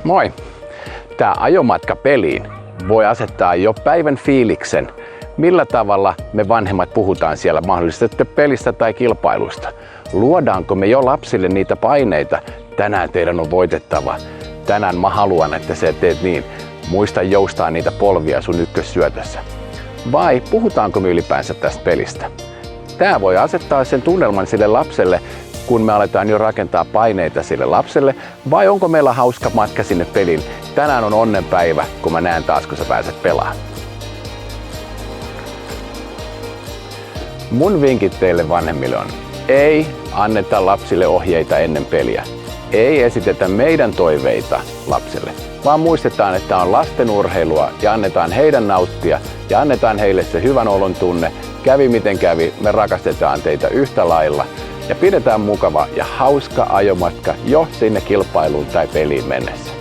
Moi! Tämä ajomatka peliin voi asettaa jo päivän fiiliksen, millä tavalla me vanhemmat puhutaan siellä mahdollisesti pelistä tai kilpailusta. Luodaanko me jo lapsille niitä paineita, tänään teidän on voitettava, tänään mä haluan, että sä teet niin, muista joustaa niitä polvia sun ykkössyötössä. Vai puhutaanko me ylipäänsä tästä pelistä? Tämä voi asettaa sen tunnelman sille lapselle, kun me aletaan jo rakentaa paineita sille lapselle, vai onko meillä hauska matka sinne peliin? Tänään on onnenpäivä, kun mä näen taas, kun sä pääset pelaamaan. Mun vinkit teille vanhemmille on, ei anneta lapsille ohjeita ennen peliä. Ei esitetä meidän toiveita lapsille, vaan muistetaan, että on lasten urheilua ja annetaan heidän nauttia ja annetaan heille se hyvän olon tunne. Kävi miten kävi, me rakastetaan teitä yhtä lailla ja pidetään mukava ja hauska ajomatka jo sinne kilpailuun tai peliin mennessä.